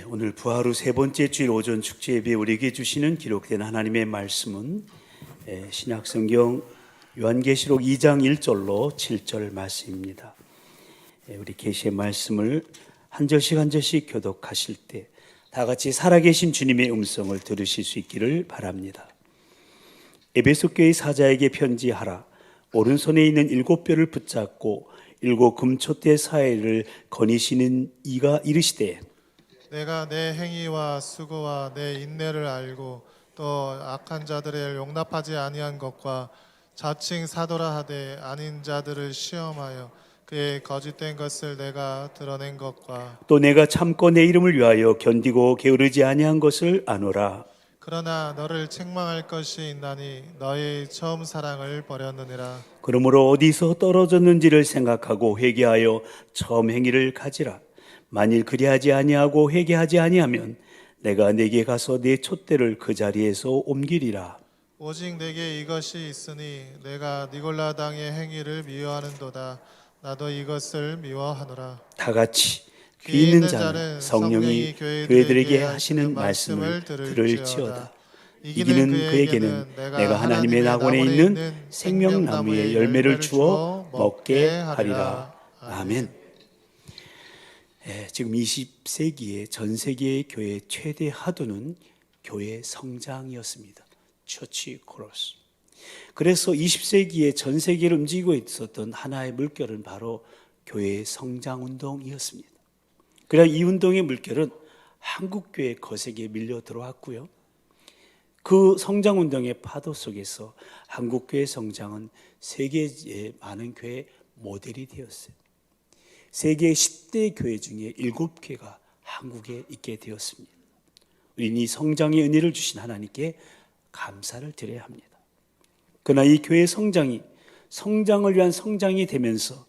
오늘 부활 후 세 번째 주일 오전 축제 예배 우리에게 주시는 기록된 하나님의 말씀은 신약성경 요한계시록 2장 1절로 7절 말씀입니다. 우리 계시의 말씀을 한 절씩 한 절씩 교독하실 때 다 같이 살아계신 주님의 음성을 들으실 수 있기를 바랍니다. 에베소 교회 사자에게 편지하라. 오른손에 있는 7뼈를 붙잡고 7 금촛대 사이를 거니시는 이가 이르시되 내가 내 행위와 수고와 내 인내를 알고 또 악한 자들을 용납하지 아니한 것과 자칭 사도라 하되 아닌 자들을 시험하여 그의 거짓된 것을 내가 드러낸 것과 또 내가 참고 내 이름을 위하여 견디고 게으르지 아니한 것을 아노라. 그러나 너를 책망할 것이 있나니 너의 처음 사랑을 버렸느니라. 그러므로 어디서 떨어졌는지를 생각하고 회개하여 처음 행위를 가지라. 만일 그리하지 아니하고 회개하지 아니하면 내가 네게 가서 네 촛대를 그 자리에서 옮기리라. 오직 내게 이것이 있으니 내가 니골라 당의 행위를 미워하는도다. 나도 이것을 미워하노라. 다 같이 귀 있는 자는 성령이 교회들에게 하시는 말씀을 들을지어다. 이기는 그에게는 내가 하나님의 낙원에 있는 생명나무의 열매를 주어 먹게 하리라. 아멘. 지금 20세기의 전 세계의 교회의 최대 하도는 교회 성장이었습니다. 처치 코러스. 그래서 20세기에 전 세계를 움직이고 있었던 하나의 물결은 바로 교회의 성장운동이었습니다. 그러나 이 운동의 물결은 한국교회 거세게 밀려 들어왔고요. 그 성장운동의 파도 속에서 한국교회 성장은 세계의 많은 교회 모델이 되었어요. 세계 10대 교회 중에 7개가 한국에 있게 되었습니다. 우리는 이 성장의 은혜를 주신 하나님께 감사를 드려야 합니다. 그러나 이 교회 성장이 성장을 위한 성장이 되면서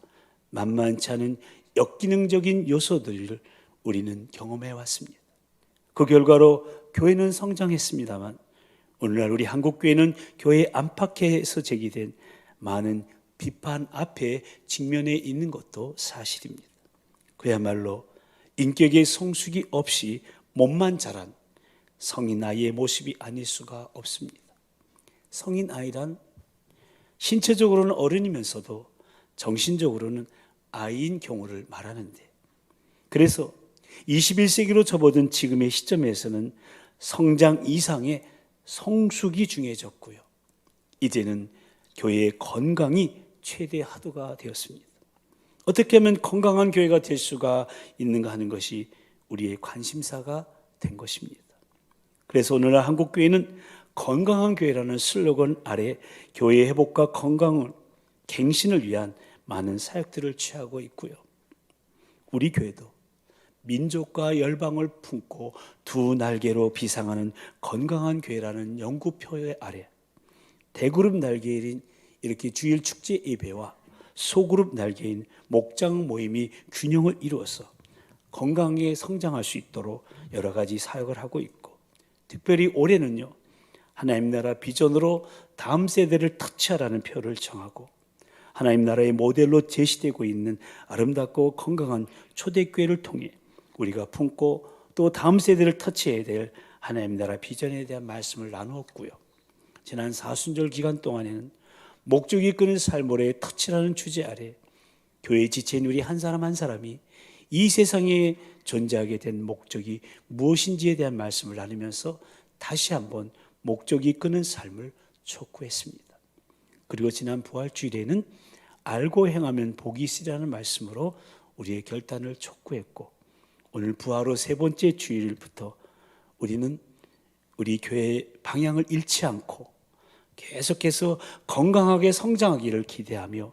만만치 않은 역기능적인 요소들을 우리는 경험해 왔습니다. 그 결과로 교회는 성장했습니다만 오늘날 우리 한국교회는 교회 안팎에서 제기된 많은 비판 앞에 직면해 있는 것도 사실입니다. 그야말로 인격의 성숙이 없이 몸만 자란 성인 아이의 모습이 아닐 수가 없습니다. 성인 아이란 신체적으로는 어른이면서도 정신적으로는 아이인 경우를 말하는데, 그래서 21세기로 접어든 지금의 시점에서는 성장 이상의 성숙이 중요해졌고요. 이제는 교회의 건강이 최대 하도가 되었습니다. 어떻게 하면 건강한 교회가 될 수가 있는가 하는 것이 우리의 관심사가 된 것입니다. 그래서 오늘날 한국교회는 건강한 교회라는 슬로건 아래 교회의 회복과 건강을 갱신을 위한 많은 사역들을 취하고 있고요. 우리 교회도 민족과 열방을 품고 두 날개로 비상하는 건강한 교회라는 연구표 아래 대그룹 날개인 이렇게 주일 축제 예배와 소그룹 날개인 목장 모임이 균형을 이루어서 건강하게 성장할 수 있도록 여러 가지 사역을 하고 있고, 특별히 올해는요, 하나님 나라 비전으로 다음 세대를 터치하라는 표를 정하고 하나님 나라의 모델로 제시되고 있는 아름답고 건강한 초대교회를 통해 우리가 품고 또 다음 세대를 터치해야 될 하나님 나라 비전에 대한 말씀을 나누었고요. 지난 사순절 기간 동안에는 목적이 이끄는 삶으로의 터치라는 주제 아래 교회 지체인 우리 한 사람 한 사람이 이 세상에 존재하게 된 목적이 무엇인지에 대한 말씀을 나누면서 다시 한번 목적이 이끄는 삶을 촉구했습니다. 그리고 지난 부활주일에는 알고 행하면 복이 있으리라는 말씀으로 우리의 결단을 촉구했고, 오늘 부활 후 세 번째 주일부터 우리는 우리 교회의 방향을 잃지 않고 계속해서 건강하게 성장하기를 기대하며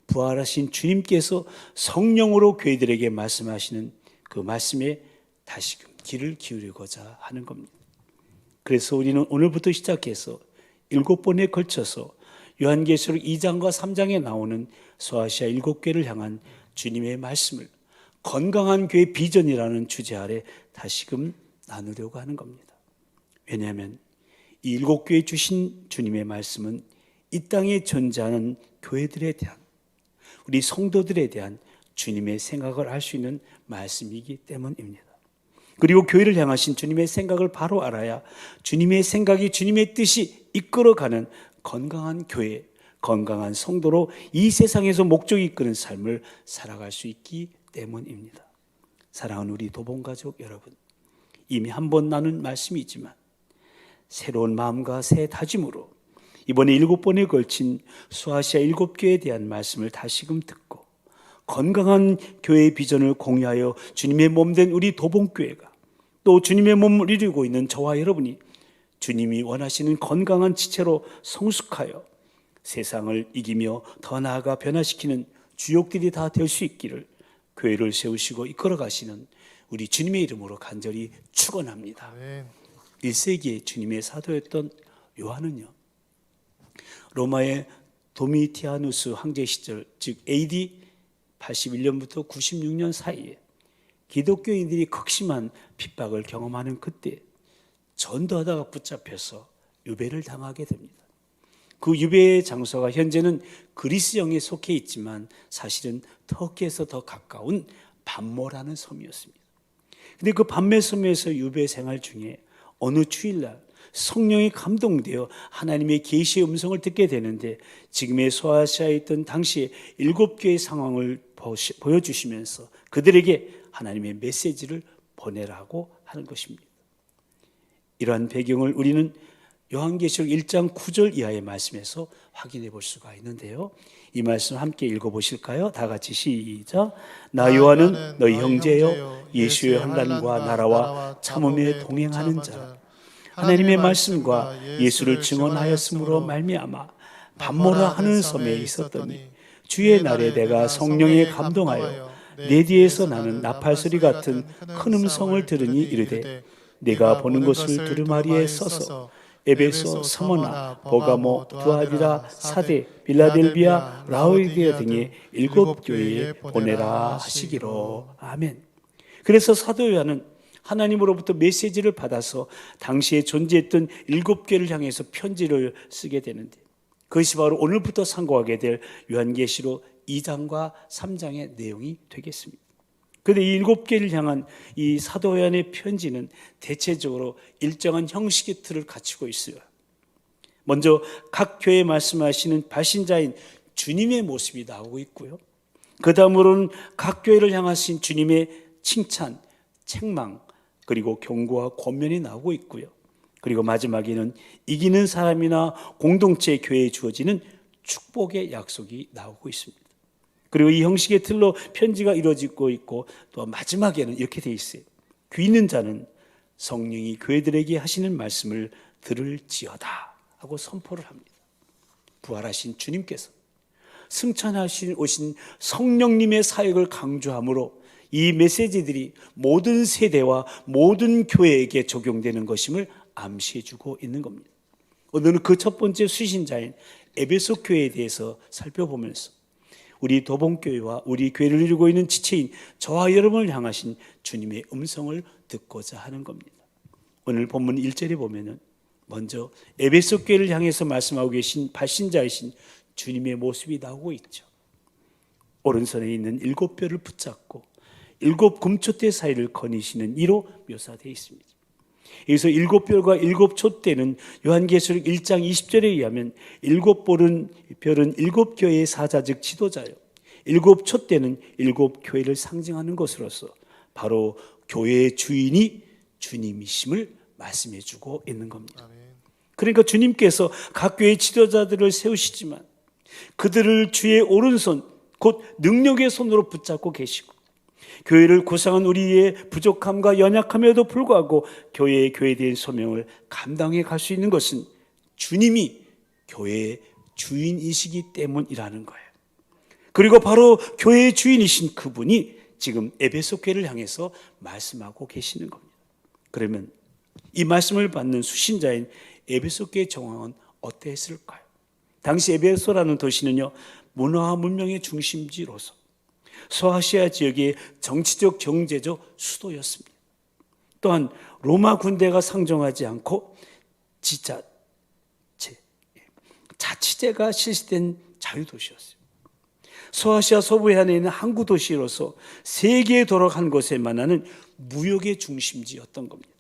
부활하신 주님께서 성령으로 교회들에게 말씀하시는 그 말씀에 다시금 귀를 기울이고자 하는 겁니다. 그래서 우리는 오늘부터 시작해서 7번에 걸쳐서 요한계시록 2장과 3장에 나오는 소아시아 7교회를 향한 주님의 말씀을 건강한 교회 비전이라는 주제 아래 다시금 나누려고 하는 겁니다. 왜냐하면 이 7교회 주신 주님의 말씀은 이 땅에 존재하는 교회들에 대한, 우리 성도들에 대한 주님의 생각을 알 수 있는 말씀이기 때문입니다. 그리고 교회를 향하신 주님의 생각을 바로 알아야 주님의 생각이 주님의 뜻이 이끌어가는 건강한 교회, 건강한 성도로 이 세상에서 목적이 이끄는 삶을 살아갈 수 있기 때문입니다. 사랑하는 우리 도봉가족 여러분, 이미 한 번 나눈 말씀이지만 새로운 마음과 새 다짐으로 이번에 7번에 걸친 수아시아 7교회에 대한 말씀을 다시금 듣고 건강한 교회의 비전을 공유하여 주님의 몸된 우리 도봉교회가 또 주님의 몸을 이루고 있는 저와 여러분이 주님이 원하시는 건강한 지체로 성숙하여 세상을 이기며 더 나아가 변화시키는 주역들이 다 될 수 있기를 교회를 세우시고 이끌어 가시는 우리 주님의 이름으로 간절히 축원합니다. 아멘. 1세기에 주님의 사도였던 요한은요, 로마의 도미티아누스 황제 시절, 즉 AD 81년부터 96년 사이에 기독교인들이 극심한 핍박을 경험하는 그때 전도하다가 붙잡혀서 유배를 당하게 됩니다. 그 유배의 장소가 현재는 그리스령에 속해 있지만 사실은 터키에서 더 가까운 반모라는 섬이었습니다. 그런데 그 반모 섬에서 유배 생활 중에 어느 주일날 성령이 감동되어 하나님의 계시의 음성을 듣게 되는데 지금의 소아시아에 있던 당시의 7개의 상황을 보여주시면서 그들에게 하나님의 메시지를 보내라고 하는 것입니다. 이러한 배경을 우리는 요한계시록 1장 9절 이하의 말씀에서 확인해 볼 수가 있는데요. 이 말씀 함께 읽어보실까요? 다 같이 시작. 나 요한은 너희 형제요 예수의 환난과 나라와 참음에 동행하는 자, 하나님의 말씀과 예수를 증언하였으므로 말미암아 반모라 하는 섬에 있었더니 주의 날에 내가 성령에 감동하여 내 뒤에서 나는 나팔소리 같은 큰 음성을 들으니 이르되 내가 보는 것을 두루마리에 써서 에베소, 스무나, 버가모, 두아디라, 사데, 빌라델비아, 라오디게아 등의 7교회에 보내라 하시기로. 아멘. 그래서 사도 요한은 하나님으로부터 메시지를 받아서 당시에 존재했던 7교회를 향해서 편지를 쓰게 되는데 그것이 바로 오늘부터 상고하게 될 요한계시록 2장과 3장의 내용이 되겠습니다. 그런데 이 7개를 향한 이 사도 요한의 편지는 대체적으로 일정한 형식의 틀을 갖추고 있어요. 먼저 각 교회에 말씀하시는 발신자인 주님의 모습이 나오고 있고요. 그 다음으로는 각 교회를 향하신 주님의 칭찬, 책망, 그리고 경고와 권면이 나오고 있고요. 그리고 마지막에는 이기는 사람이나 공동체 교회에 주어지는 축복의 약속이 나오고 있습니다. 그리고 이 형식의 틀로 편지가 이루어지고 있고 또 마지막에는 이렇게 돼 있어요. 귀 있는 자는 성령이 교회들에게 하시는 말씀을 들을지어다 하고 선포를 합니다. 부활하신 주님께서 승천하신 오신 성령님의 사역을 강조하므로 이 메시지들이 모든 세대와 모든 교회에게 적용되는 것임을 암시해주고 있는 겁니다. 오늘은 그 첫 번째 수신자인 에베소 교회에 대해서 살펴보면서 우리 도봉교회와 우리 교회를 이루고 있는 지체인 저와 여러분을 향하신 주님의 음성을 듣고자 하는 겁니다. 오늘 본문 1절에 보면은 먼저 에베소 교회를 향해서 말씀하고 계신 발신자이신 주님의 모습이 나오고 있죠. 오른손에 있는 7뼈를 붙잡고 7 금촛대 사이를 거니시는 이로 묘사되어 있습니다. 여기서 7뼈가 7촛대는 요한계시록 1장 20절에 의하면 7별은 7교회의 사자 즉 지도자요 7촛대는 7교회를 상징하는 것으로서 바로 교회의 주인이 주님이심을 말씀해 주고 있는 겁니다. 그러니까 주님께서 각 교회의 지도자들을 세우시지만 그들을 주의 오른손 곧 능력의 손으로 붙잡고 계시고 교회를 구성한 우리의 부족함과 연약함에도 불구하고 교회의 교회된 소명을 감당해 갈 수 있는 것은 주님이 교회의 주인이시기 때문이라는 거예요. 그리고 바로 교회의 주인이신 그분이 지금 에베소 교회를 향해서 말씀하고 계시는 겁니다. 그러면 이 말씀을 받는 수신자인 에베소 교회의 정황은 어땠을까요? 당시 에베소라는 도시는요, 문화와 문명의 중심지로서 소아시아 지역의 정치적 경제적 수도였습니다. 또한 로마 군대가 상정하지 않고 자치제가 실시된 자유도시였어요. 소아시아 서부 해안에 있는 항구 도시로서 세계에 도락한 곳에 만나는 무역의 중심지였던 겁니다.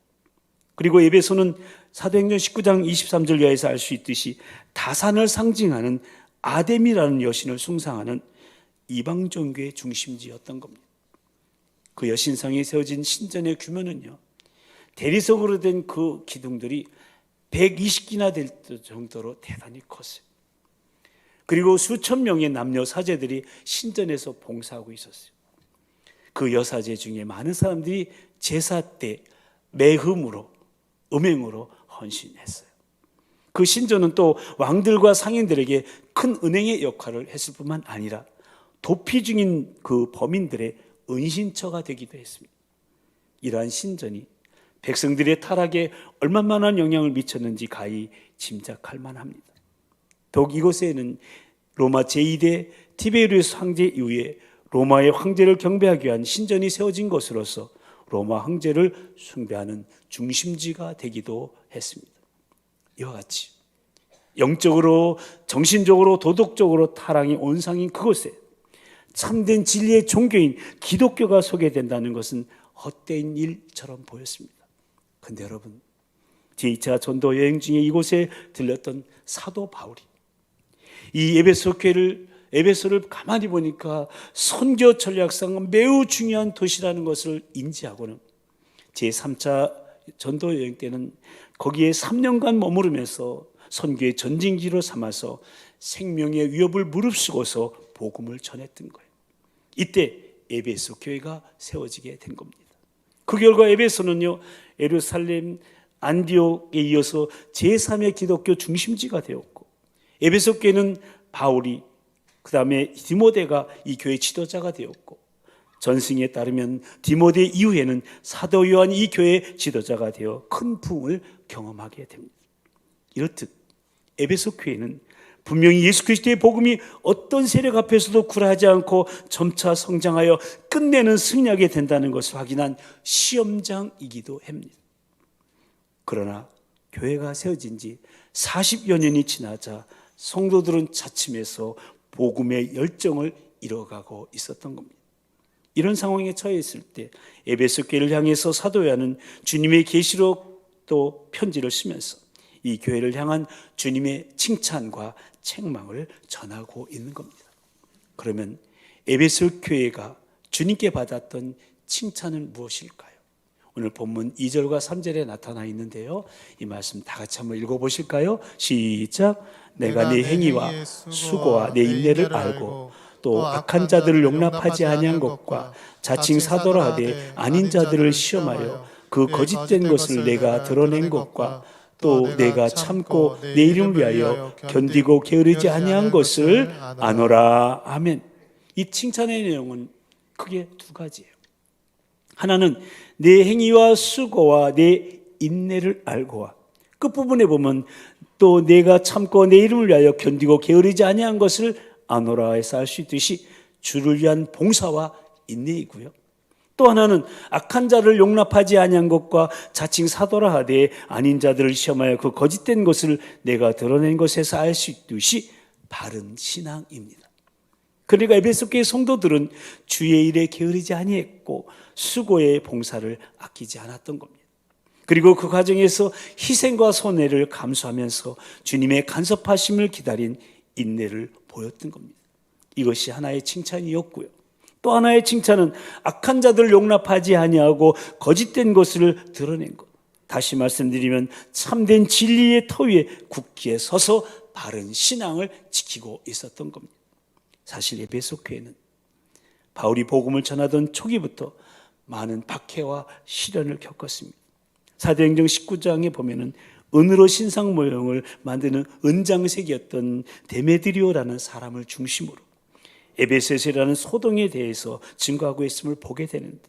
그리고 에베소는 사도행전 19장 23절 이하에서 알 수 있듯이 다산을 상징하는 아뎀이라는 여신을 숭상하는 이방 종교의 중심지였던 겁니다. 그 여신상에 세워진 신전의 규모는요, 대리석으로 된 그 기둥들이 120기나 될 정도로 대단히 컸어요. 그리고 수천 명의 남녀 사제들이 신전에서 봉사하고 있었어요. 그 여사제 중에 많은 사람들이 제사 때 매흠으로, 음행으로 헌신했어요. 그 신전은 또 왕들과 상인들에게 큰 은행의 역할을 했을 뿐만 아니라 도피 중인 그 범인들의 은신처가 되기도 했습니다. 이러한 신전이 백성들의 타락에 얼마만한 영향을 미쳤는지 가히 짐작할 만합니다. 더욱 이곳에는 로마 제2대 티베리우스 황제 이후에 로마의 황제를 경배하기 위한 신전이 세워진 것으로서 로마 황제를 숭배하는 중심지가 되기도 했습니다. 이와 같이 영적으로, 정신적으로, 도덕적으로 타락이 온상인 그곳에 참된 진리의 종교인 기독교가 소개된다는 것은 헛된 일처럼 보였습니다. 그런데 여러분, 제2차 전도 여행 중에 이곳에 들렸던 사도 바울이 이 에베소를 가만히 보니까 선교 전략상 매우 중요한 도시라는 것을 인지하고는 제3차 전도 여행 때는 거기에 3년간 머무르면서 선교의 전진기로 삼아서 생명의 위협을 무릅쓰고서 복음을 전했던 거예요. 이때 에베소 교회가 세워지게 된 겁니다. 그 결과 에베소는요, 예루살렘, 안디옥에 이어서 제3의 기독교 중심지가 되었고, 에베소 교회는 바울이, 그 다음에 디모데가 이 교회 지도자가 되었고, 전승에 따르면 디모데 이후에는 사도 요한이 이 교회의 지도자가 되어 큰 부흥을 경험하게 됩니다. 이렇듯 에베소 교회는 분명히 예수 그리스도의 복음이 어떤 세력 앞에서도 굴하지 않고 점차 성장하여 끝내는 승리하게 된다는 것을 확인한 시험장이기도 합니다. 그러나 교회가 세워진 지 40여 년이 지나자 성도들은 차츰해서 복음의 열정을 잃어가고 있었던 겁니다. 이런 상황에 처해 있을 때 에베소 교회를 향해서 사도 요한은 주님의 계시록 또 편지를 쓰면서 이 교회를 향한 주님의 칭찬과 책망을 전하고 있는 겁니다. 그러면 에베소 교회가 주님께 받았던 칭찬은 무엇일까요? 오늘 본문 2절과 3절에 나타나 있는데요, 이 말씀 다 같이 한번 읽어보실까요? 시작. 내가 네 행위와 수고와 내 인내를 알고 또 악한 자들을 용납하지 아니한 것과 자칭 사도라 하되 아닌 자들을 시험하여 그 거짓된 것을 내가 드러낸 것과 또 내가 참고 내 이름을 위하여 견디고 게으르지 아니한 것을 아노라. 아멘. 이 칭찬의 내용은 크게 두 가지예요. 하나는 내 행위와 수고와 내 인내를 알고와, 끝부분에 보면 또 내가 참고 내 이름을 위하여 견디고 게으르지 아니한 것을 아노라에서 알 수 있듯이 주를 위한 봉사와 인내이고요. 또 하나는 악한 자를 용납하지 아니한 것과 자칭 사도라 하되 아닌 자들을 시험하여 그 거짓된 것을 내가 드러낸 것에서 알 수 있듯이 바른 신앙입니다. 그러니까 에베소 교회 성도들은 주의 일에 게으르지 아니했고 수고의 봉사를 아끼지 않았던 겁니다. 그리고 그 과정에서 희생과 손해를 감수하면서 주님의 간섭하심을 기다린 인내를 보였던 겁니다. 이것이 하나의 칭찬이었고요. 또 하나의 칭찬은 악한 자들을 용납하지 아니하고 거짓된 것을 드러낸 것. 다시 말씀드리면 참된 진리의 터 위에 굳게 서서 바른 신앙을 지키고 있었던 겁니다. 사실 에베소 교회는 바울이 복음을 전하던 초기부터 많은 박해와 시련을 겪었습니다. 사도행전 19장에 보면은 은으로 신상 모형을 만드는 은장색이었던 데메드리오라는 사람을 중심으로 에베소에서라는 소동에 대해서 증거하고 있음을 보게 되는데,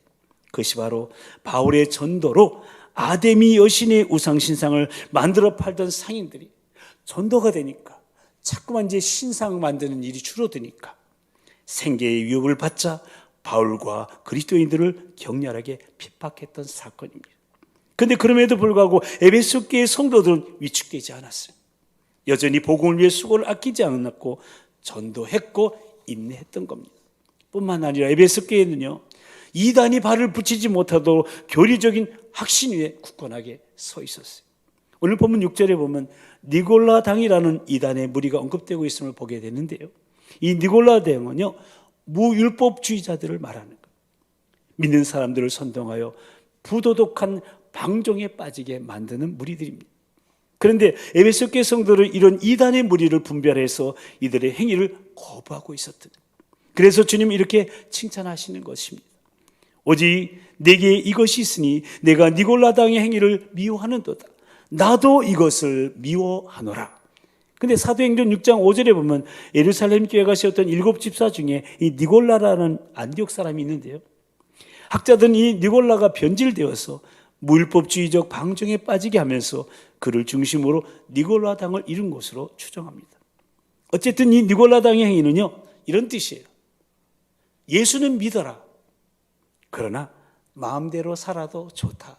그것이 바로 바울의 전도로 아데미 여신의 우상신상을 만들어 팔던 상인들이 전도가 되니까 자꾸만 이제 신상 만드는 일이 줄어드니까 생계의 위협을 받자 바울과 그리스도인들을 격렬하게 핍박했던 사건입니다. 그런데 그럼에도 불구하고 에베소 교회 성도들은 위축되지 않았어요. 여전히 복음을 위해 수고를 아끼지 않았고 전도했고 인내했던 겁니다. 뿐만 아니라 에베소 교회는요, 이단이 발을 붙이지 못하도록 교리적인 확신 위에 굳건하게 서 있었어요. 오늘 본문 6절에 보면 니골라 당이라는 이단의 무리가 언급되고 있음을 보게 되는데요, 이 니골라 당은요, 무율법주의자들을 말하는 거예요. 믿는 사람들을 선동하여 부도덕한 방종에 빠지게 만드는 무리들입니다. 그런데 에베소 교회 성도를 이런 이단의 무리를 분별해서 이들의 행위를 거부하고 있었던 거예요. 그래서 주님은 이렇게 칭찬하시는 것입니다. 오직 내게 이것이 있으니 내가 니골라 당의 행위를 미워하는도다. 나도 이것을 미워하노라. 근데 사도행전 6장 5절에 보면 예루살렘 교회가 세웠던 7 집사 중에 이 니골라라는 안디옥 사람이 있는데요, 학자들은 이 니골라가 변질되어서 무율법주의적 방종에 빠지게 하면서 그를 중심으로 니골라 당을 이룬 것으로 추정합니다. 어쨌든 이 니골라 당의 행위는요, 이런 뜻이에요. 예수는 믿어라. 그러나 마음대로 살아도 좋다.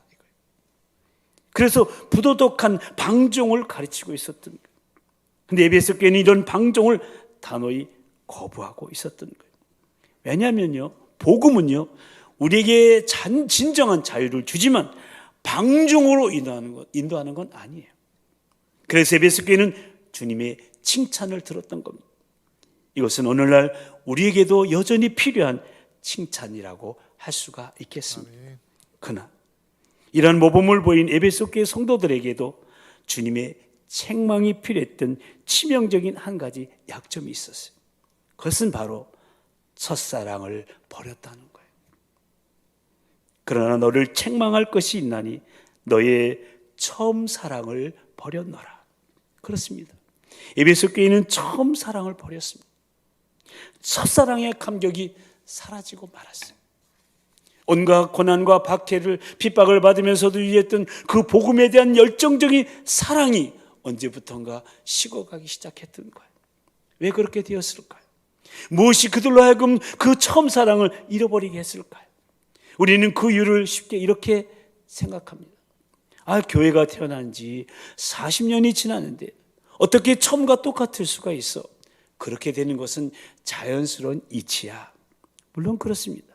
그래서 부도덕한 방종을 가르치고 있었던 거예요. 그런데 에베소 교회는 이런 방종을 단호히 거부하고 있었던 거예요. 왜냐하면요, 복음은요, 우리에게 진정한 자유를 주지만 방종으로 인도하는 건 아니에요. 그래서 에베소 교회는 주님의 칭찬을 들었던 겁니다. 이것은 오늘날 우리에게도 여전히 필요한 칭찬이라고 할 수가 있겠습니다. 그러나 이런 모범을 보인 에베소 교회 성도들에게도 주님의 책망이 필요했던 치명적인 한 가지 약점이 있었어요. 그것은 바로 첫사랑을 버렸다는 거예요. 그러나 너를 책망할 것이 있나니 너의 처음 사랑을 버렸노라. 그렇습니다. 에베소 교회는 처음 사랑을 버렸습니다. 첫사랑의 감격이 사라지고 말았어요. 온갖 고난과 박해를 핍박을 받으면서도 유지했던 그 복음에 대한 열정적인 사랑이 언제부턴가 식어가기 시작했던 거예요. 왜 그렇게 되었을까요? 무엇이 그들로 하여금 그 처음 사랑을 잃어버리게 했을까요? 우리는 그 이유를 쉽게 이렇게 생각합니다. 교회가 태어난 지 40년이 지났는데 어떻게 처음과 똑같을 수가 있어? 그렇게 되는 것은 자연스러운 이치야. 물론 그렇습니다.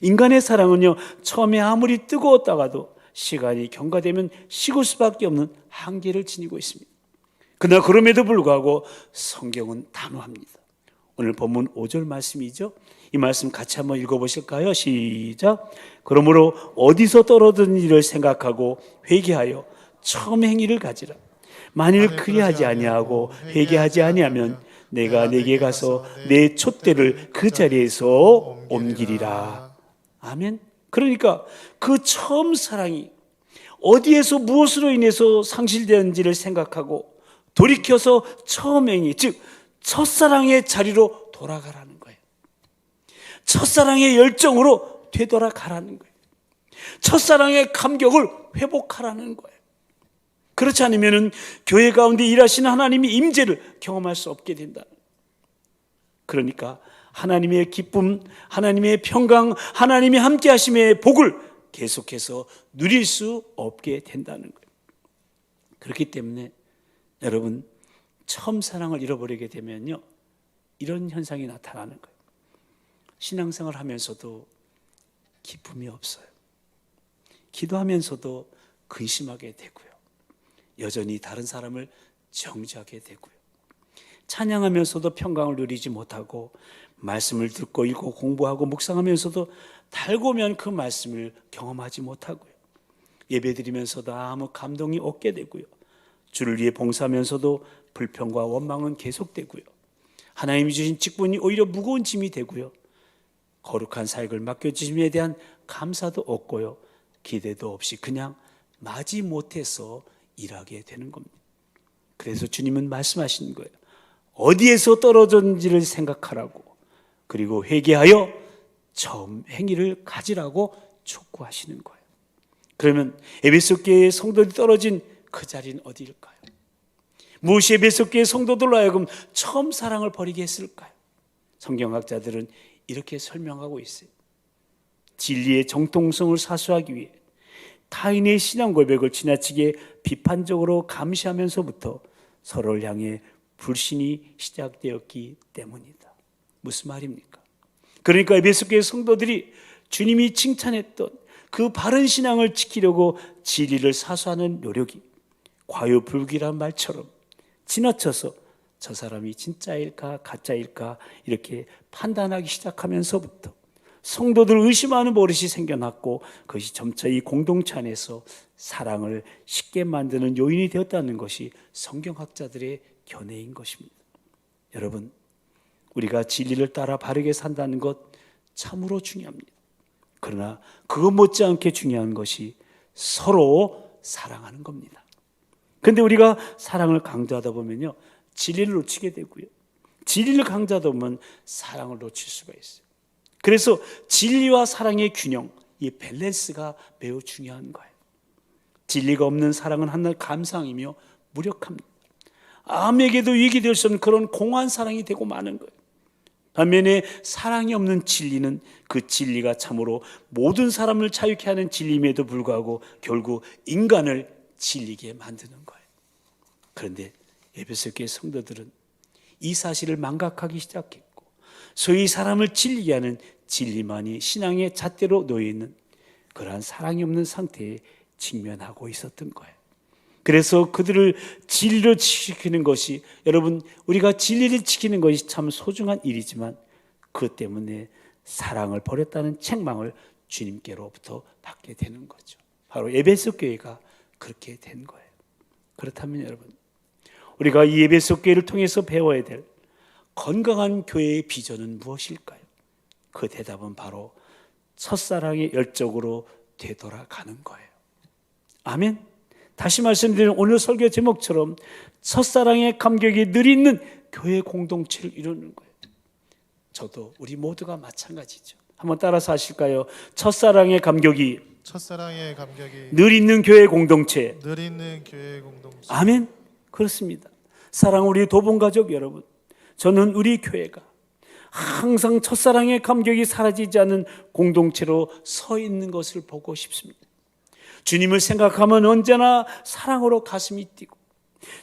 인간의 사랑은요, 처음에 아무리 뜨거웠다가도 시간이 경과되면 식을 수밖에 없는 한계를 지니고 있습니다. 그러나 그럼에도 불구하고 성경은 단호합니다. 오늘 본문 5절 말씀이죠. 이 말씀 같이 한번 읽어보실까요? 시작. 그러므로 어디서 떨어진 일을 생각하고 회개하여 처음 행위를 가지라. 만일 그리하지 아니하고 회개하지 아니하면 내가 내게 가서 내 촛대를 그 자리에서 옮기리라. 아멘. 그러니까 그 처음 사랑이 어디에서 무엇으로 인해서 상실되었는지를 생각하고 돌이켜서 처음 행위, 즉 첫사랑의 자리로 돌아가라는 거예요. 첫사랑의 열정으로 되돌아가라는 거예요. 첫사랑의 감격을 회복하라는 거예요. 그렇지 않으면 교회 가운데 일하시는 하나님의 임재를 경험할 수 없게 된다. 그러니까 하나님의 기쁨, 하나님의 평강, 하나님의 함께 하심의 복을 계속해서 누릴 수 없게 된다는 거예요. 그렇기 때문에 여러분, 처음 사랑을 잃어버리게 되면요, 이런 현상이 나타나는 거예요. 신앙생활을 하면서도 기쁨이 없어요. 기도하면서도 근심하게 되고요. 여전히 다른 사람을 정죄하게 되고요. 찬양하면서도 평강을 누리지 못하고 말씀을 듣고 읽고 공부하고 묵상하면서도 달고면 그 말씀을 경험하지 못하고요. 예배드리면서도 아무 감동이 없게 되고요. 주를 위해 봉사하면서도 불평과 원망은 계속되고요. 하나님이 주신 직분이 오히려 무거운 짐이 되고요. 거룩한 사역을 맡겨주심에 대한 감사도 없고요. 기대도 없이 그냥 마지못해서 일하게 되는 겁니다. 그래서 주님은 말씀하시는 거예요. 어디에서 떨어졌는지를 생각하라고, 그리고 회개하여 처음 행위를 가지라고 촉구하시는 거예요. 그러면 에베소 교회의 성도들이 떨어진 그 자리는 어디일까요? 무엇이 에베소 교회 성도들로 하여금 처음 사랑을 버리게 했을까요? 성경학자들은 이렇게 설명하고 있어요. 진리의 정통성을 사수하기 위해 타인의 신앙 고백을 지나치게 비판적으로 감시하면서부터 서로를 향해 불신이 시작되었기 때문이다. 무슨 말입니까? 그러니까 에베소 교회 성도들이 주님이 칭찬했던 그 바른 신앙을 지키려고 진리를 사수하는 노력이 과유불급이란 말처럼 지나쳐서 저 사람이 진짜일까 가짜일까 이렇게 판단하기 시작하면서부터 성도들 의심하는 버릇이 생겨났고, 그것이 점차 이 공동체 안에서 사랑을 쉽게 만드는 요인이 되었다는 것이 성경학자들의 견해인 것입니다. 여러분, 우리가 진리를 따라 바르게 산다는 것 참으로 중요합니다. 그러나 그것 못지않게 중요한 것이 서로 사랑하는 겁니다. 그런데 우리가 사랑을 강조하다 보면요, 진리를 놓치게 되고요, 진리를 강조하다 보면 사랑을 놓칠 수가 있어요. 그래서 진리와 사랑의 균형, 이 밸런스가 매우 중요한 거예요. 진리가 없는 사랑은 한낱 감상이며 무력합니다. 아무에게도 위익이 될 수 없는 그런 공허한 사랑이 되고 마는 거예요. 반면에 사랑이 없는 진리는 그 진리가 참으로 모든 사람을 자유케 하는 진리임에도 불구하고 결국 인간을 질리게 만드는 거예요. 그런데 에베소 교회 성도들은 이 사실을 망각하기 시작했고, 소위 사람을 질리게 하는 진리만이 신앙의 잣대로 놓여있는 그러한 사랑이 없는 상태에 직면하고 있었던 거예요. 그래서 그들을 진리로 지키는 것이, 여러분, 우리가 진리를 지키는 것이 참 소중한 일이지만 그것 때문에 사랑을 버렸다는 책망을 주님께로부터 받게 되는 거죠. 바로 에베소 교회가 그렇게 된 거예요. 그렇다면 여러분, 우리가 이 에베소 교회를 통해서 배워야 될 건강한 교회의 비전은 무엇일까요? 그 대답은 바로 첫사랑의 열정으로 되돌아가는 거예요. 아멘. 다시 말씀드리는 오늘 설교 제목처럼 첫사랑의 감격이 늘 있는 교회 공동체를 이루는 거예요. 저도 우리 모두가 마찬가지죠. 한번 따라서 하실까요? 첫사랑의 감격이 늘 있는 교회 공동체. 늘 있는 교회 공동체. 아멘. 그렇습니다. 사랑 우리 도봉가족 여러분, 저는 우리 교회가 항상 첫사랑의 감격이 사라지지 않는 공동체로 서 있는 것을 보고 싶습니다. 주님을 생각하면 언제나 사랑으로 가슴이 뛰고,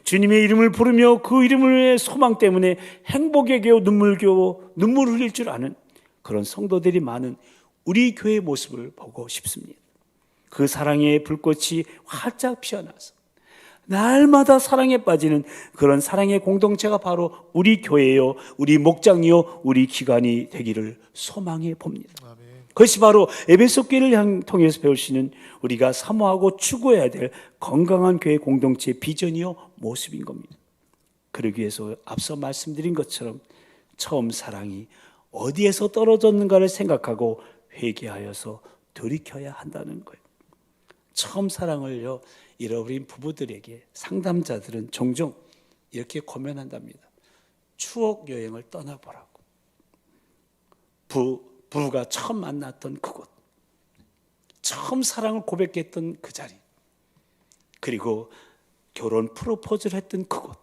주님의 이름을 부르며 그 이름의 소망 때문에 행복에 겨워 눈물 흘릴 줄 아는 그런 성도들이 많은 우리 교회의 모습을 보고 싶습니다. 그 사랑의 불꽃이 활짝 피어나서 날마다 사랑에 빠지는 그런 사랑의 공동체가 바로 우리 교회요, 우리 목장이요, 우리 기관이 되기를 소망해 봅니다. 아멘. 그것이 바로 에베소 교회를 통해서 배울 수 있는 우리가 사모하고 추구해야 될 건강한 교회 공동체의 비전이요, 모습인 겁니다. 그러기 위해서 앞서 말씀드린 것처럼 처음 사랑이 어디에서 떨어졌는가를 생각하고 회개하여서 돌이켜야 한다는 거예요. 처음 사랑을요, 잃어버린 부부들에게 상담자들은 종종 이렇게 고민한답니다. 추억 여행을 떠나보라고. 부부가 처음 만났던 그곳, 처음 사랑을 고백했던 그 자리, 그리고 결혼 프로포즈를 했던 그곳,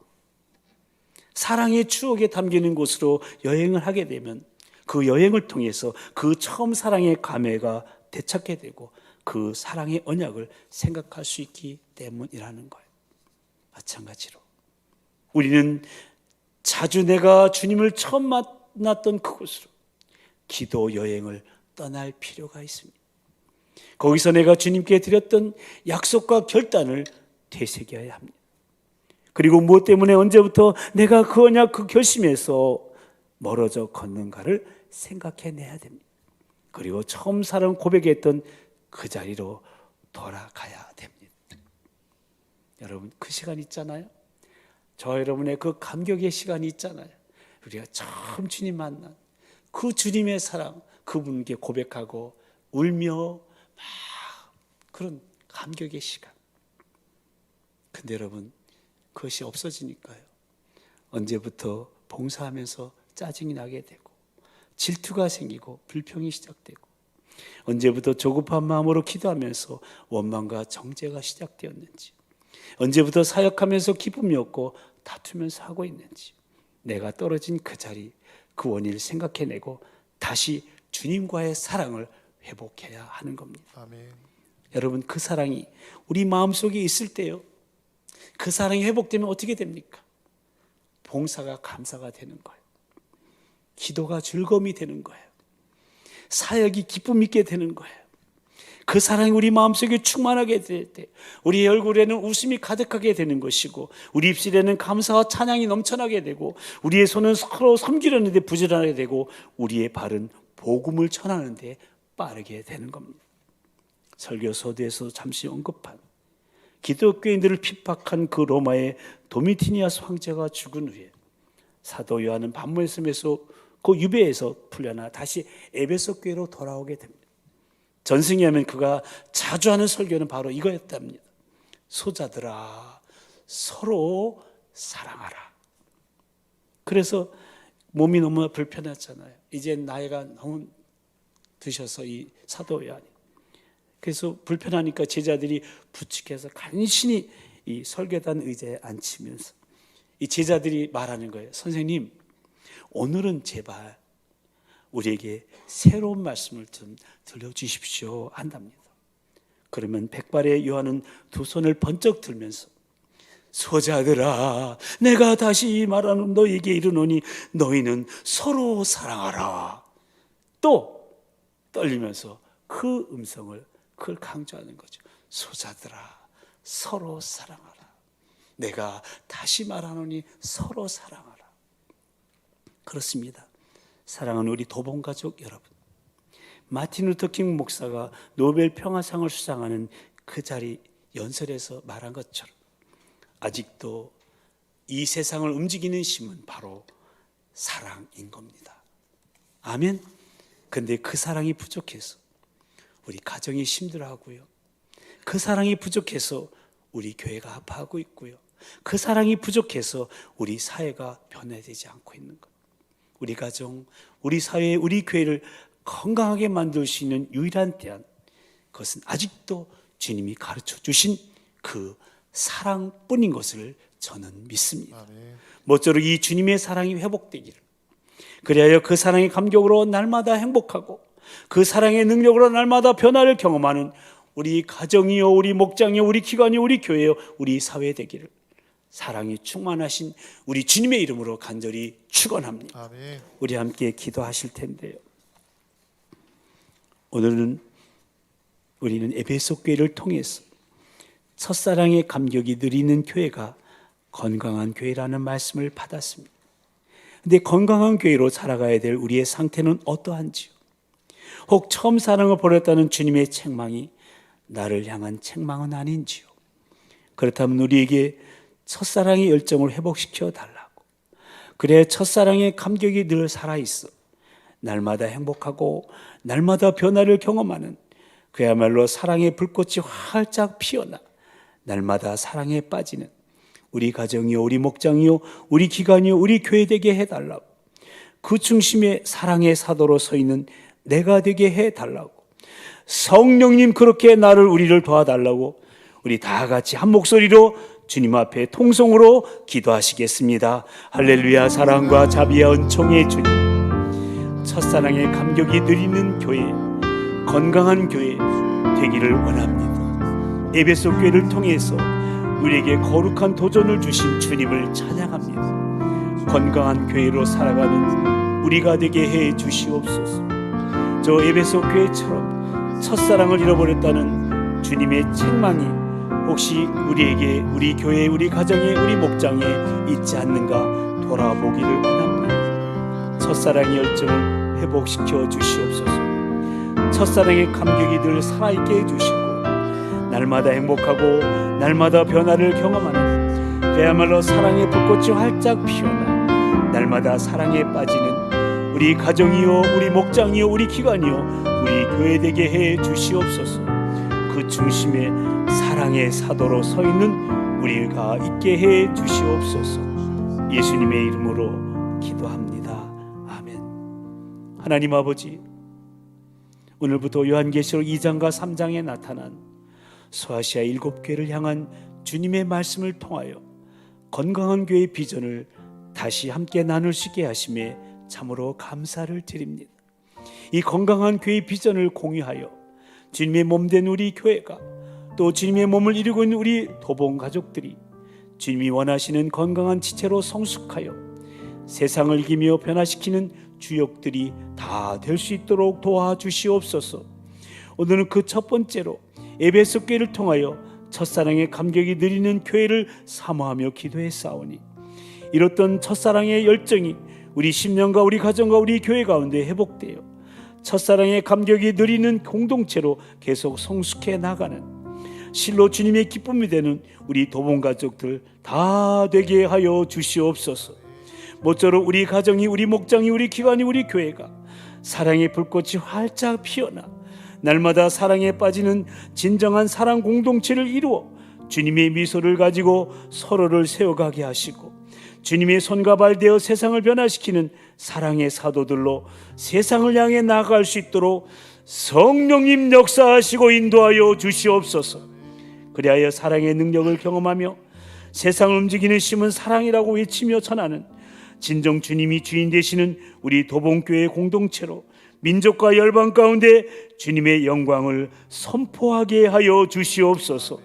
사랑의 추억에 담기는 곳으로 여행을 하게 되면 그 여행을 통해서 그 처음 사랑의 감회가 되찾게 되고 그 사랑의 언약을 생각할 수 있기 때문이라는 거예요. 마찬가지로 우리는 자주 내가 주님을 처음 만났던 그곳으로 기도 여행을 떠날 필요가 있습니다. 거기서 내가 주님께 드렸던 약속과 결단을 되새겨야 합니다. 그리고 무엇 때문에 언제부터 내가 그 언약, 그 결심에서 멀어져 걷는가를 생각해내야 됩니다. 그리고 처음 사랑 고백했던 그 자리로 돌아가야 됩니다. 여러분, 그 시간 있잖아요. 저 여러분의 그 감격의 시간이 있잖아요. 우리가 처음 주님 만난 그 주님의 사랑, 그분께 고백하고 울며 막 그런 감격의 시간. 근데 여러분, 그것이 없어지니까요, 언제부터 봉사하면서 짜증이 나게 되고 질투가 생기고 불평이 시작되고, 언제부터 조급한 마음으로 기도하면서 원망과 정죄가 시작되었는지, 언제부터 사역하면서 기쁨이 없고 다투면서 하고 있는지, 내가 떨어진 그 자리, 그 원인을 생각해내고 다시 주님과의 사랑을 회복해야 하는 겁니다. 아멘. 여러분, 그 사랑이 우리 마음속에 있을 때요, 그 사랑이 회복되면 어떻게 됩니까? 봉사가 감사가 되는 거예요. 기도가 즐거움이 되는 거예요. 사역이 기쁨 있게 되는 거예요. 그 사랑이 우리 마음속에 충만하게 될 때 우리 얼굴에는 웃음이 가득하게 되는 것이고, 우리 입술에는 감사와 찬양이 넘쳐나게 되고, 우리의 손은 서로 섬기려는 데 부지런하게 되고, 우리의 발은 복음을 전하는 데 빠르게 되는 겁니다. 설교서두에서 잠시 언급한 기독교인들을 핍박한 그 로마의 도미티니아스 황제가 죽은 후에 사도 요한은 반모의 섬에서 그 유배에서 풀려나 다시 에베소 교회로 돌아오게 됩니다. 전승이하면 그가 자주 하는 설교는 바로 이거였답니다. 소자들아, 서로 사랑하라. 그래서 몸이 너무 불편했잖아요. 이제 나이가 너무 드셔서 이 사도 요한이, 그래서 불편하니까 제자들이 부축해서 간신히 이 설교단 의자에 앉히면서 이 제자들이 말하는 거예요. 선생님, 오늘은 제발 우리에게 새로운 말씀을 좀 들려주십시오 한답니다. 그러면 백발의 요한은 두 손을 번쩍 들면서 소자들아, 내가 다시 말하는 너에게 이르노니 너희는 서로 사랑하라. 또 떨리면서 그 음성을 그걸 강조하는 거죠. 소자들아, 서로 사랑하라. 내가 다시 말하노니 서로 사랑하라. 그렇습니다. 사랑하는 우리 도봉가족 여러분, 마틴 루터킹 목사가 노벨 평화상을 수상하는 그 자리 연설에서 말한 것처럼 아직도 이 세상을 움직이는 힘은 바로 사랑인 겁니다. 아멘. 근데 그 사랑이 부족해서 우리 가정이 힘들어하고요, 그 사랑이 부족해서 우리 교회가 아파하고 있고요, 그 사랑이 부족해서 우리 사회가 변화되지 않고 있는 것. 우리 가정, 우리 사회, 우리 교회를 건강하게 만들 수 있는 유일한 대안, 그것은 아직도 주님이 가르쳐 주신 그 사랑뿐인 것을 저는 믿습니다. 모쪼록 이 주님의 사랑이 회복되기를, 그리하여 그 사랑의 감격으로 날마다 행복하고 그 사랑의 능력으로 날마다 변화를 경험하는 우리 가정이요, 우리 목장이요, 우리 기관이요, 우리 교회요, 우리 사회 되기를 사랑이 충만하신 우리 주님의 이름으로 간절히 축원합니다. 아멘. 우리 함께 기도하실 텐데요, 오늘은 우리는 에베소 교회를 통해서 첫사랑의 감격이 누리는 교회가 건강한 교회라는 말씀을 받았습니다. 그런데 건강한 교회로 살아가야 될 우리의 상태는 어떠한지요? 혹 처음 사랑을 버렸다는 주님의 책망이 나를 향한 책망은 아닌지요? 그렇다면 우리에게 첫사랑의 열정을 회복시켜 달라고, 그래야 첫사랑의 감격이 늘 살아있어 날마다 행복하고 날마다 변화를 경험하는, 그야말로 사랑의 불꽃이 활짝 피어나 날마다 사랑에 빠지는 우리 가정이요, 우리 목장이요, 우리 기관이요, 우리 교회 되게 해달라고, 그 중심에 사랑의 사도로 서 있는 내가 되게 해달라고, 성령님 그렇게 우리를 도와달라고 우리 다 같이 한 목소리로 주님 앞에 통성으로 기도하시겠습니다. 할렐루야. 사랑과 자비와 은총의 주님, 첫사랑의 감격이 누리는 교회, 건강한 교회 되기를 원합니다. 에베소 교회를 통해서 우리에게 거룩한 도전을 주신 주님을 찬양합니다. 건강한 교회로 살아가는 우리가 되게 해 주시옵소서. 저 에베소 교회처럼 첫사랑을 잃어버렸다는 주님의 책망이 혹시 우리에게, 우리 교회, 우리 가정에, 우리 목장에 있지 않는가 돌아보기를 원합니다. 첫사랑의 열정을 회복시켜 주시옵소서. 첫사랑의 감격이 늘 살아있게 해주시고 날마다 행복하고 날마다 변화를 경험하는, 그야말로 사랑의 불꽃이 활짝 피어나 날마다 사랑에 빠지는 우리 가정이요, 우리 목장이요, 우리 기관이요, 우리 교회 되게 해 주시옵소서. 그 중심에 사랑의 사도로 서 있는 우리가 있게 해 주시옵소서. 예수님의 이름으로 기도합니다. 아멘. 하나님 아버지, 오늘부터 요한계시록 2장과 3장에 나타난 소아시아 7교회를 향한 주님의 말씀을 통하여 건강한 교회의 비전을 다시 함께 나눌 수 있게 하심에 참으로 감사를 드립니다. 이 건강한 교회의 비전을 공유하여 주님의 몸된 우리 교회가, 또 주님의 몸을 이루고 있는 우리 도봉 가족들이 주님이 원하시는 건강한 지체로 성숙하여 세상을 이기며 변화시키는 주역들이 다 될 수 있도록 도와주시옵소서. 오늘은 그 첫 번째로 에베소 교회를 통하여 첫사랑의 감격이 느리는 교회를 사모하며 기도했사오니, 이렇던 첫사랑의 열정이 우리 심령과 우리 가정과 우리 교회 가운데 회복되어 첫사랑의 감격이 느리는 공동체로 계속 성숙해 나가는, 실로 주님의 기쁨이 되는 우리 도봉 가족들 다 되게 하여 주시옵소서. 모쪼록 우리 가정이, 우리 목장이, 우리 기관이, 우리 교회가 사랑의 불꽃이 활짝 피어나 날마다 사랑에 빠지는 진정한 사랑 공동체를 이루어 주님의 미소를 가지고 서로를 세워가게 하시고, 주님의 손과 발 되어 세상을 변화시키는 사랑의 사도들로 세상을 향해 나아갈 수 있도록 성령님 역사하시고 인도하여 주시옵소서. 그리하여 사랑의 능력을 경험하며 세상을 움직이는 힘은 사랑이라고 외치며 전하는 진정 주님이 주인 되시는 우리 도봉교회 공동체로 민족과 열방 가운데 주님의 영광을 선포하게 하여 주시옵소서.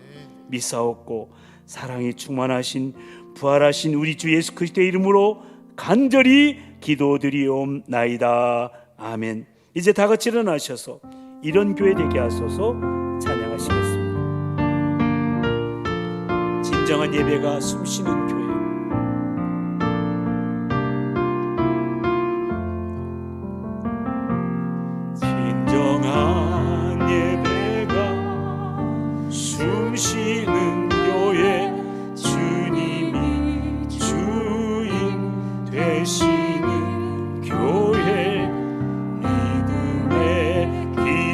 미사옵고 사랑이 충만하신 부활하신 우리 주 예수 그리스도의 이름으로 간절히 기도드리옵나이다. 아멘. 이제 다 같이 일어나셔서 이런 교회 되게 하소서 찬양하시겠습니다. 진정한 예배가 숨쉬는 교회, 진정한 예배가 숨쉬는 교회, 주님이 주인 되시는 교회, 믿음의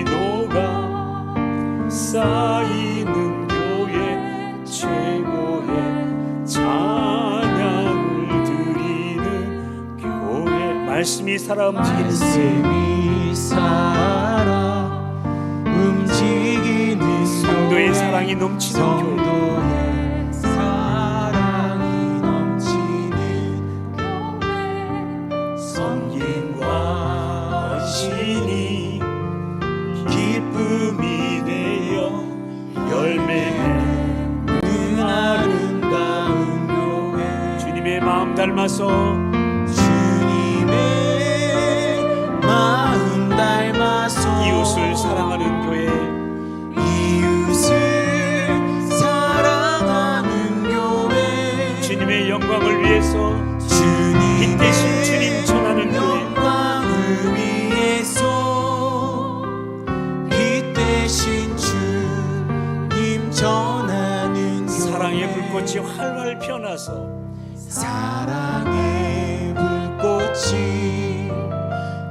기도가 쌓이는 교회, 최고의 찬양을 드리는 교회. 말씀이 살아 움직이는 성도의 사랑이 넘치는 교회, 사랑이 넘치는 교회, 섬김과 헌신이 기쁨이 되어 열매는 아름다운 교회, 주님의 마음 닮아서 주님의 마음 닮아서 이웃을 사랑하는 교회, 이웃을 사랑하는 교회, 주님의 영광을 위해서 빛 대신 주님 전하는 교회, 영광을 위해서 빛 대신 주님 전하는 교회, 사랑의 불꽃이 활활 피어나서 사랑의 불꽃이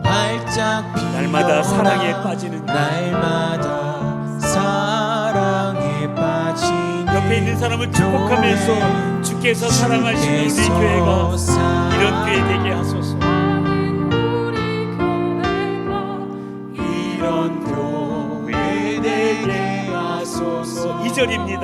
활짝 피어나 날마다 사랑에 빠지는 교회. 날마다 사랑에 빠지는 옆에 있는 사람을 축복하면서 주께서 사랑하시는 우리 교회가 이런 교회 되게 하소서. 이런 교회 되게 하소서. 2절입니다.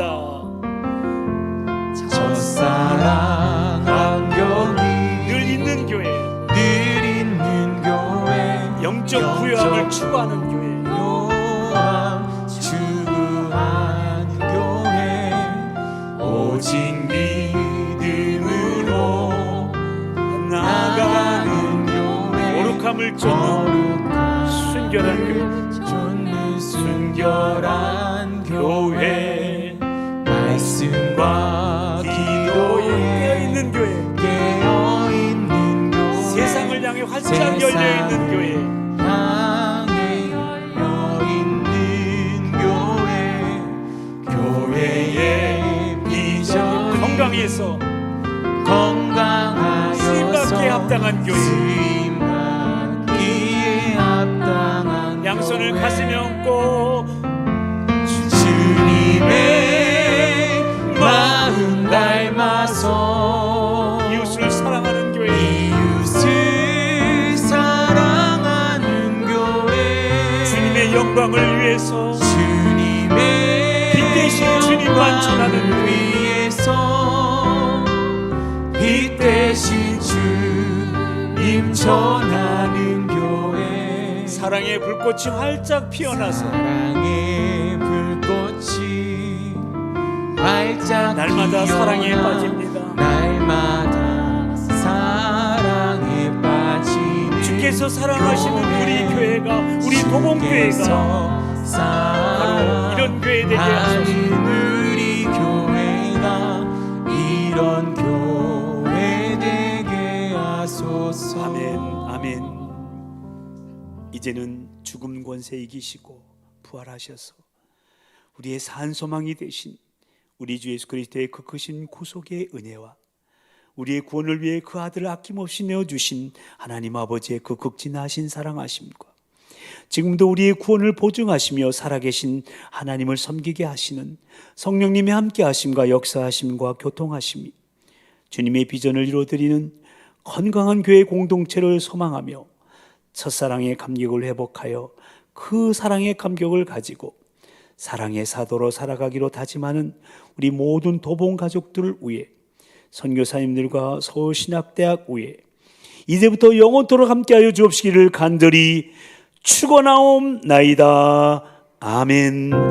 첫사랑 감격이 늘 있는 교회, 늘 있는 교회, 영적 부여함을 추구하는 교회, 요함 추구하는 교회, 오직 믿음으로 나아가는 교회, 거룩함을 쫓는 순결한 교회, 쫓는 순결한 교회, 말씀과 기도에 깨어있는 교회, 깨어있는 교회, 세상을 향해 활짝 열려있는 교회, 향해 열려있는 교회, 교회의 비전이 건강해서 건강하여서 쓰임받기에 합당한 교회, 쓰임받기에 합당한 양손을 교회, 가슴에 얹고 주님의 마음 닮아서 이웃을 사랑하는 교회, 이웃을 사랑하는 교회, 주님의 영광을 위해서 주님의 빛 대신 주님만 전하는 영광을 위해서 빛 대신 주님 전하는 교회, 사랑의 불꽃이 활짝 피어나서 사랑의 불꽃이 활짝 날마다 피어나 사랑에 빠집니다. 날마다 사랑에 빠지는 주님께서 사랑하시는 우리 교회가, 우리 도봉교회가 바로 이런 교회 되게 하소서. 우리 교회가 이런 교회 되게 하소서. 아멘, 아멘. 이제는 죽음 권세 이기시고 부활하셔서 우리의 산소망이 되신 우리 주 예수 그리스도의 그 크신 구속의 은혜와 우리의 구원을 위해 그 아들을 아낌없이 내어주신 하나님 아버지의 그 극진하신 사랑하심과 지금도 우리의 구원을 보증하시며 살아계신 하나님을 섬기게 하시는 성령님의 함께하심과 역사하심과 교통하심이 주님의 비전을 이루어드리는 건강한 교회 공동체를 소망하며 첫사랑의 감격을 회복하여 그 사랑의 감격을 가지고 사랑의 사도로 살아가기로 다짐하는 우리 모든 도봉 가족들을 위해 선교사님들과 서울신학대학 위에 이제부터 영원토록 함께하여 주옵시기를 간절히 축원하옵나이다. 아멘.